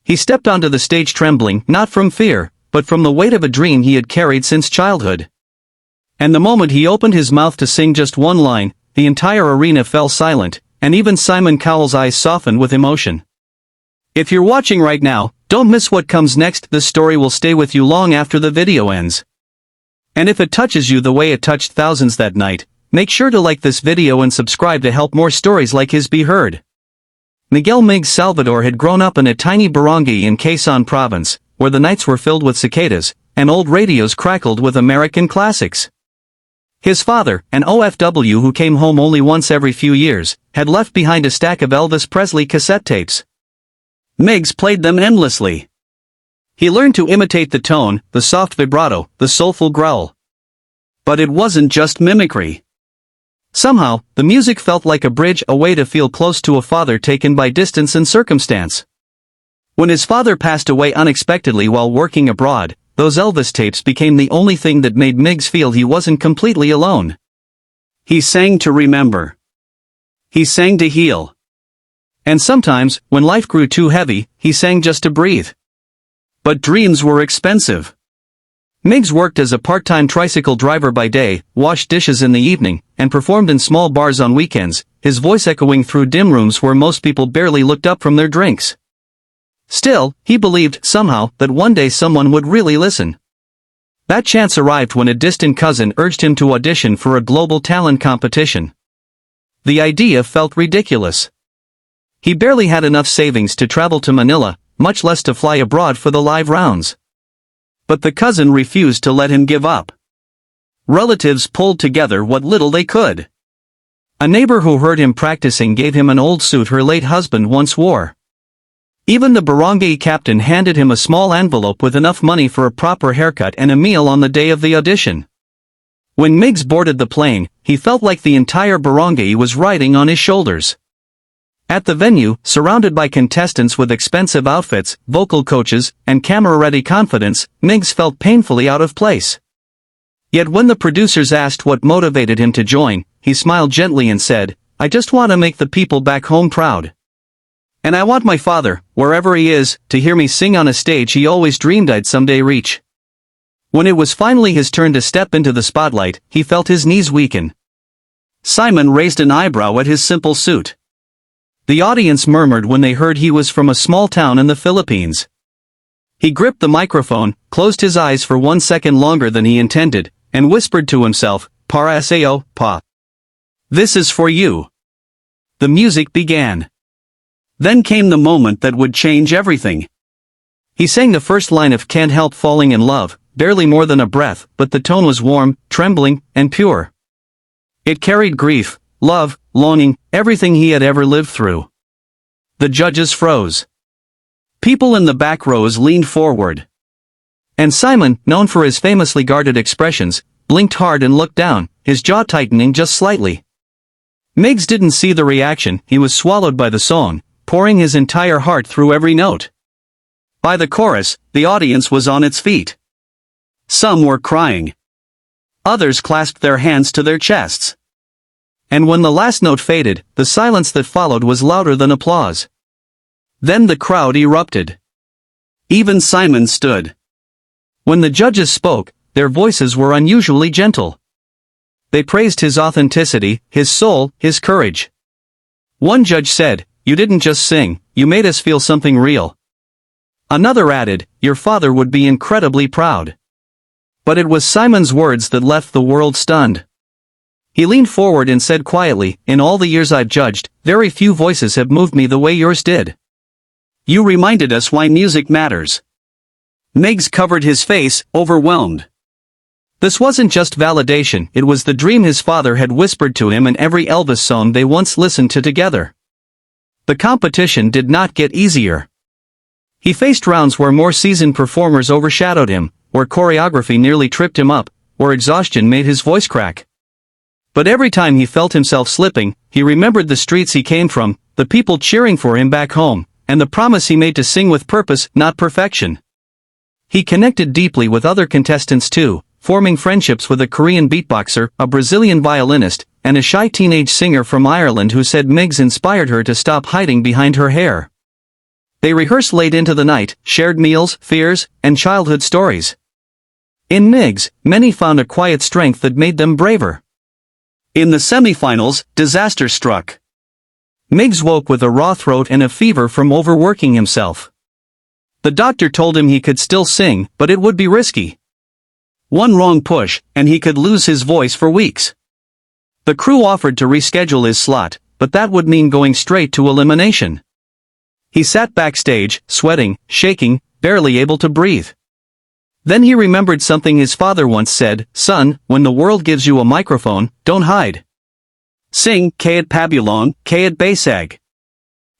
He stepped onto the stage trembling, not from fear, but from the weight of a dream he had carried since childhood. And the moment he opened his mouth to sing just one line, the entire arena fell silent, and even Simon Cowell's eyes softened with emotion. If you're watching right now, don't miss what comes next. This story will stay with you long after the video ends. And if it touches you the way it touched thousands that night, make sure to like this video and subscribe to help more stories like his be heard. Miguel Migs Salvador had grown up in a tiny barangay in Quezon province, where the nights were filled with cicadas, and old radios crackled with American classics. His father, an OFW who came home only once every few years, had left behind a stack of Elvis Presley cassette tapes. Migs played them endlessly. He learned to imitate the tone, the soft vibrato, the soulful growl. But it wasn't just mimicry. Somehow, the music felt like a bridge, a way to feel close to a father taken by distance and circumstance. When his father passed away unexpectedly while working abroad, those Elvis tapes became the only thing that made Migs feel he wasn't completely alone. He sang to remember. He sang to heal. And sometimes, when life grew too heavy, he sang just to breathe. But dreams were expensive. Migs worked as a part-time tricycle driver by day, washed dishes in the evening, and performed in small bars on weekends, his voice echoing through dim rooms where most people barely looked up from their drinks. Still, he believed, somehow, that one day someone would really listen. That chance arrived when a distant cousin urged him to audition for a global talent competition. The idea felt ridiculous. He barely had enough savings to travel to Manila, much less to fly abroad for the live rounds. But the cousin refused to let him give up. Relatives pulled together what little they could. A neighbor who heard him practicing gave him an old suit her late husband once wore. Even the barangay captain handed him a small envelope with enough money for a proper haircut and a meal on the day of the audition. When Migs boarded the plane, he felt like the entire barangay was riding on his shoulders. At the venue, surrounded by contestants with expensive outfits, vocal coaches, and camera-ready confidence, Migs felt painfully out of place. Yet when the producers asked what motivated him to join, he smiled gently and said, "I just want to make the people back home proud. And I want my father, wherever he is, to hear me sing on a stage he always dreamed I'd someday reach." When it was finally his turn to step into the spotlight, he felt his knees weaken. Simon raised an eyebrow at his simple suit. The audience murmured when they heard he was from a small town in the Philippines. He gripped the microphone, closed his eyes for 1 second longer than he intended, and whispered to himself, "Para sa'yo, pa. This is for you." The music began. Then came the moment that would change everything. He sang the first line of "Can't Help Falling in Love," barely more than a breath, but the tone was warm, trembling, and pure. It carried grief, love, longing, everything he had ever lived through. The judges froze. People in the back rows leaned forward. And Simon, known for his famously guarded expressions, blinked hard and looked down, his jaw tightening just slightly. Migs didn't see the reaction, he was swallowed by the song, pouring his entire heart through every note. By the chorus, the audience was on its feet. Some were crying. Others clasped their hands to their chests. And when the last note faded, the silence that followed was louder than applause. Then the crowd erupted. Even Simon stood. When the judges spoke, their voices were unusually gentle. They praised his authenticity, his soul, his courage. One judge said, "You didn't just sing, you made us feel something real." Another added, "Your father would be incredibly proud." But it was Simon's words that left the world stunned. He leaned forward and said quietly, "In all the years I've judged, very few voices have moved me the way yours did. You reminded us why music matters." Migs covered his face, overwhelmed. This wasn't just validation, it was the dream his father had whispered to him in every Elvis song they once listened to together. The competition did not get easier. He faced rounds where more seasoned performers overshadowed him, where choreography nearly tripped him up, where exhaustion made his voice crack. But every time he felt himself slipping, he remembered the streets he came from, the people cheering for him back home, and the promise he made to sing with purpose, not perfection. He connected deeply with other contestants too, forming friendships with a Korean beatboxer, a Brazilian violinist, and a shy teenage singer from Ireland who said Migs inspired her to stop hiding behind her hair. They rehearsed late into the night, shared meals, fears, and childhood stories. In Migs, many found a quiet strength that made them braver. In the semifinals, disaster struck. Migs woke with a raw throat and a fever from overworking himself. The doctor told him he could still sing, but it would be risky. One wrong push, and he could lose his voice for weeks. The crew offered to reschedule his slot, but that would mean going straight to elimination. He sat backstage, sweating, shaking, barely able to breathe. Then he remembered something his father once said, "Son, when the world gives you a microphone, don't hide. Sing, kaya't pabulong, kaya't basag.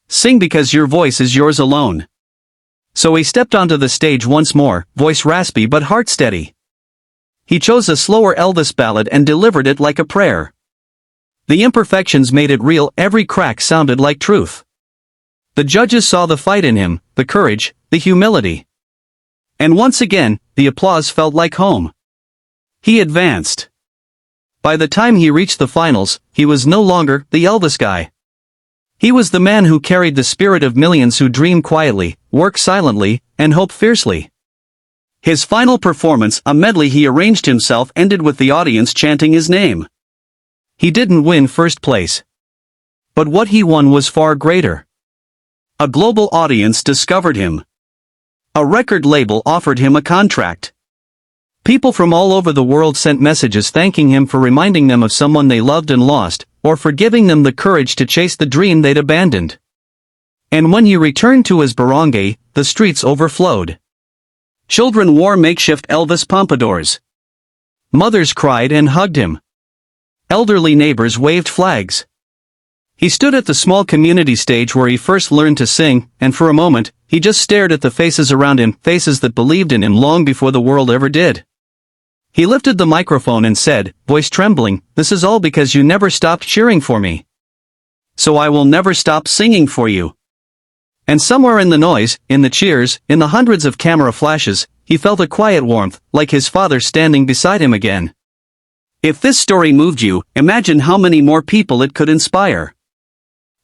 Sing because your voice is yours alone." So he stepped onto the stage once more, voice raspy but heart steady. He chose a slower Elvis ballad and delivered it like a prayer. The imperfections made it real, every crack sounded like truth. The judges saw the fight in him, the courage, the humility. And once again, the applause felt like home. He advanced. By the time he reached the finals, he was no longer the Elvis guy. He was the man who carried the spirit of millions who dream quietly, work silently, and hope fiercely. His final performance, a medley he arranged himself, ended with the audience chanting his name. He didn't win first place. But what he won was far greater. A global audience discovered him. A record label offered him a contract. People from all over the world sent messages thanking him for reminding them of someone they loved and lost, or for giving them the courage to chase the dream they'd abandoned. And when he returned to his barangay, the streets overflowed. Children wore makeshift Elvis pompadours. Mothers cried and hugged him. Elderly neighbors waved flags. He stood at the small community stage where he first learned to sing, and for a moment, he just stared at the faces around him, faces that believed in him long before the world ever did. He lifted the microphone and said, voice trembling, "This is all because you never stopped cheering for me. So I will never stop singing for you." And somewhere in the noise, in the cheers, in the hundreds of camera flashes, he felt a quiet warmth, like his father standing beside him again. If this story moved you, imagine how many more people it could inspire.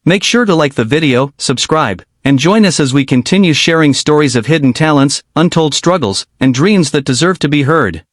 Make sure to like the video, subscribe, and join us as we continue sharing stories of hidden talents, untold struggles, and dreams that deserve to be heard.